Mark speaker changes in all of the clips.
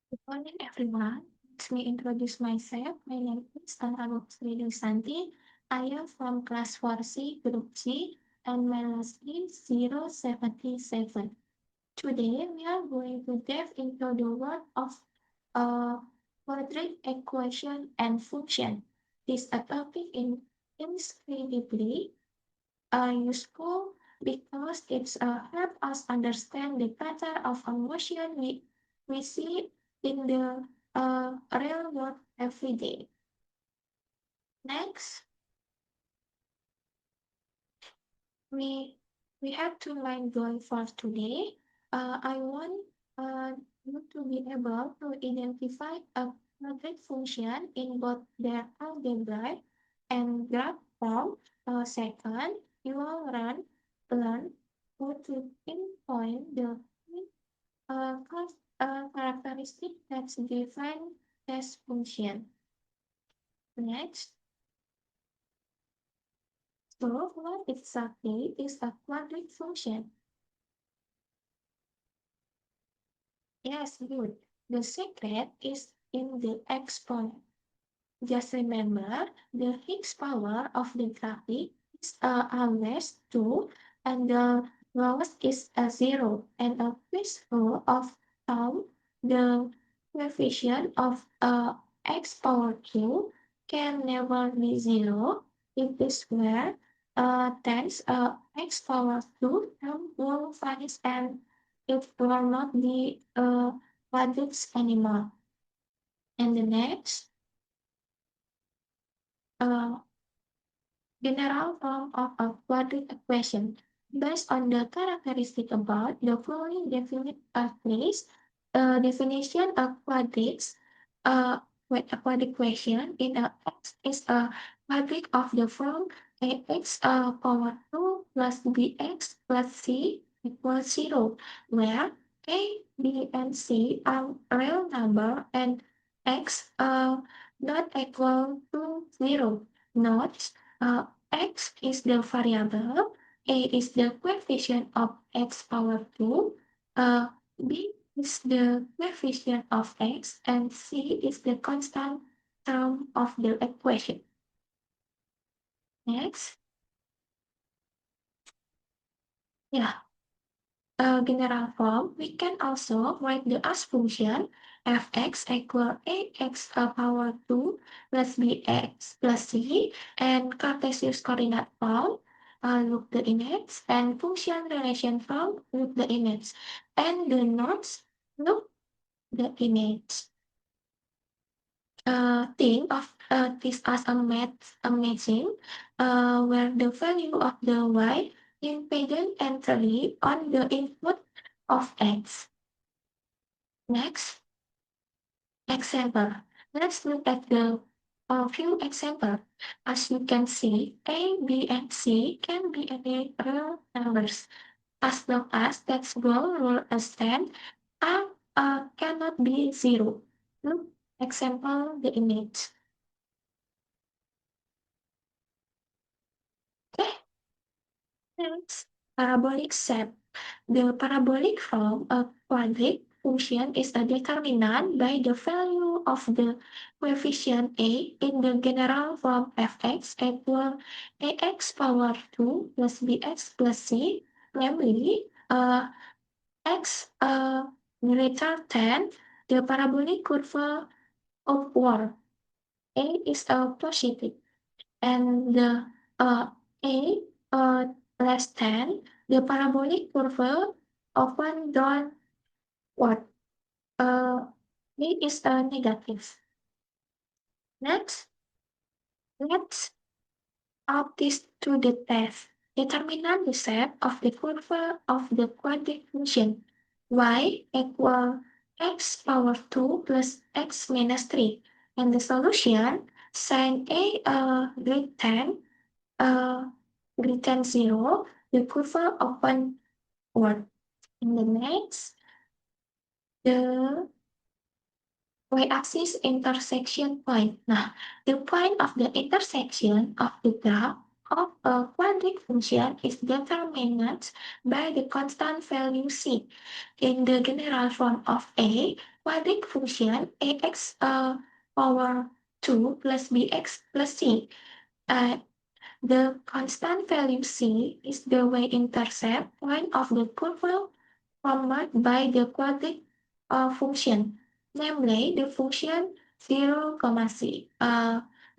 Speaker 1: Good morning, everyone. Let me introduce myself. My name is Agung Santi. I am from class 4C, group G, and my last name is 077. Today, we are going to dive into the world of uh, quadratic equation and function. This topic is incredibly useful because it's help us understand the pattern of emotion we see in the real world every day. Next, we we have two mind goal for today. I want you to be able to identify a quadratic function in both their algebraic and graph form. Second, you will learn how to pinpoint the characteristic that define this function. Next, so what exactly is a quadratic function? Yes, good. The secret is in the exponent. Just remember, the Higgs power of the graphic is always 2, and the lowest is a 0, and a quiz rule of thumb, the coefficient of x power 2 can never be 0 if the square times x power 2 term will vanish and it will not be quadratics anymore. And the next, uh, general form of a quadratic equation. Based on the characteristic about the following definite place, definition of quadratics, uh, a quadratic equation in a x is a quadratic of the form ax power 2 plus bx plus c equals 0, where a, b, and c are real number and x not equal to 0. Note x is the variable, a is the coefficient of x power 2, b is the coefficient of x, and c is the constant term of the equation. Next, yeah, general form, we can also write the as function fx equal ax power 2 plus bx plus c, and Cartesian coordinate form, look the image, and function relation form, look the image, and the notes, look the image. Think of this as a math imaging, where the value of the y impedance entry on the input of x. Next, example. Let's look at the few examples. As you can see, A, B, and C can be any real numbers. As long as that goal rule stand, R cannot be 0. Look, example, the image. Okay, next, parabolic shape. The parabolic form of quadratic function is determined by the value of the coefficient a in the general form fx equal ax power 2 plus bx plus c, namely x greater than the parabolic curve upward. A is positive, and the a uh, less than the parabolic curve open downward. Uh, A is negative. Next, let's add this to the test. Determine the shape of the curve of the quadratic function y equal x power 2 plus x minus 3. And the solution, sin A uh, greater than 0, the curve openward. In the next, the y-axis intersection point. Nah, the point of the intersection of the graph of a quadratic function is determined by the constant value c. In the general form of a quadratic function, ax power 2 plus bx plus c. Uh, the constant value c is the y-intercept point of the curve formed by the quadratic function, namely the function 0, c.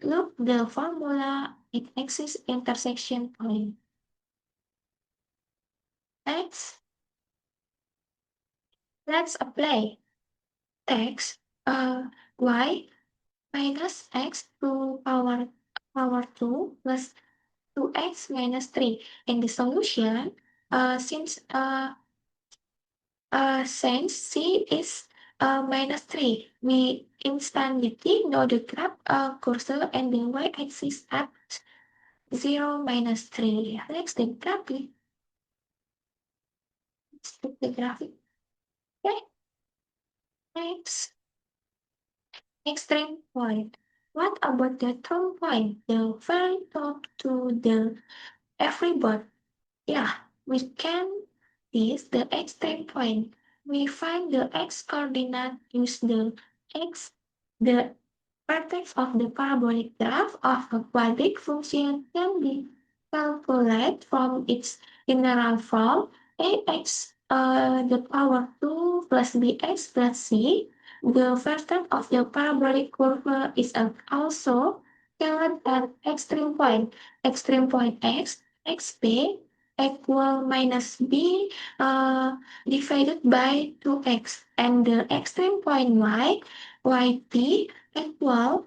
Speaker 1: Look the formula at axis intersection point. Next, let's apply text y minus x to power 2 plus 2x minus 3. In the solution, since c is minus 3, we instantly know the graph cursor and the y-axis at 0 minus 3. Let's the graphic. Let's put the graphic. Okay, next, extreme point. What about the term point, the very top to the every bot? Yeah, we can use the extreme point. We find the x-coordinate, use the vertex of the parabolic graph of a quadratic function can be calculated from its general form ax the power 2 plus bx plus c. The vertex of the parabolic curve is also called an extreme point. Extreme point x, xp equal minus b divided by 2x, and the extreme point y, yt equal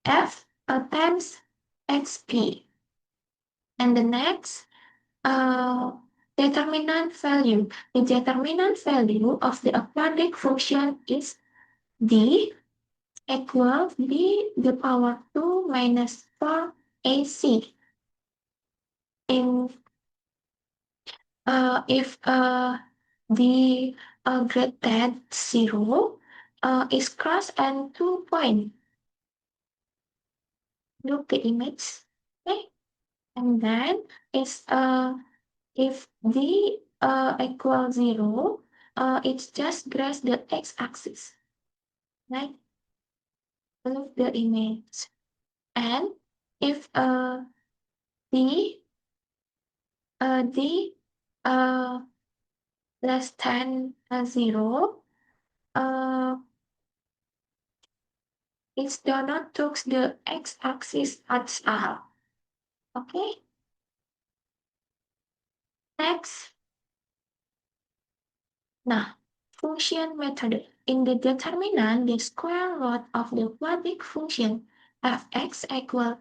Speaker 1: f times xp. And the next determinant value. The determinant value of the quadratic function is d equals b the power 2 minus 4ac. In if the greater 0 is crossed and 2 point. Look the image. Okay, and then it's if d equals 0, it's just grace the x-axis. Right? Look the image. And if d d less than 0, it's do not touch the x-axis at all. Okay. Next. Nah, function method. In the determinant, the square root of the quadratic function f(x) equal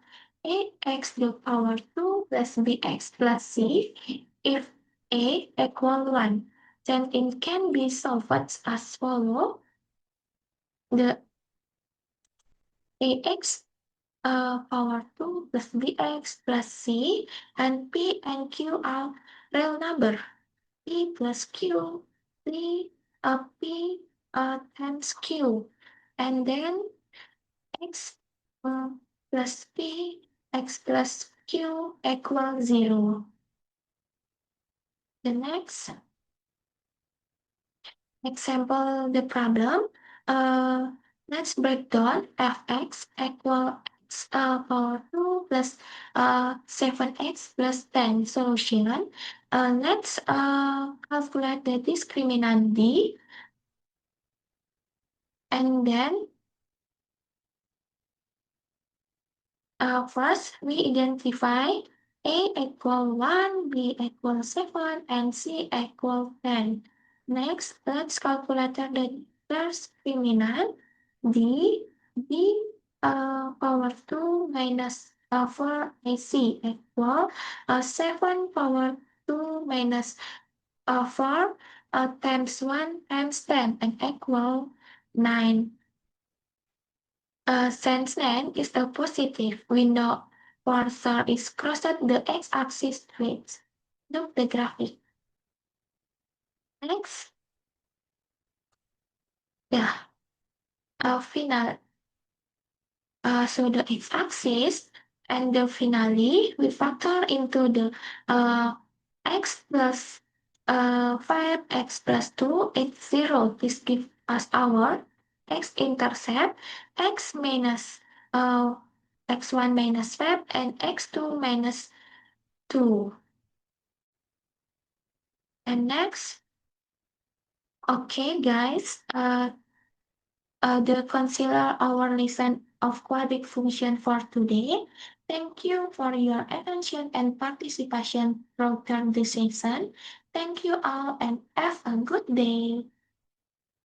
Speaker 1: ax to the power 2 plus bx plus c. If a equal 1, then it can be solved as follows. The ax power 2 plus bx plus c, and p and q are real number. P plus q, p times q, and then x plus p, x plus q equals 0. The next example, the problem. Let's break down fx equal x power 2 plus 7x plus 10 solution. Let's calculate the discriminant d, and then first we identify a equal 1, b equal 7, and c equal 10. Next, let's calculate the discriminant d power 2 minus 4ac equal 7 power 2 minus 4 times 1 times 10 and equal 9. Since 9 is a positive, we know cursor is crossed the x-axis straight. Look the graphic. Next, yeah, final. So the x-axis And the finale, we factor into the x plus 5, x plus 2, it's 0. This gives us our x-intercept, x minus uh, x1 minus 5, and x2 minus 2. And next, okay, guys, the consider our lesson of quadratic function for today. Thank you for your attention and participation throughout the session. Thank you all and have a good day.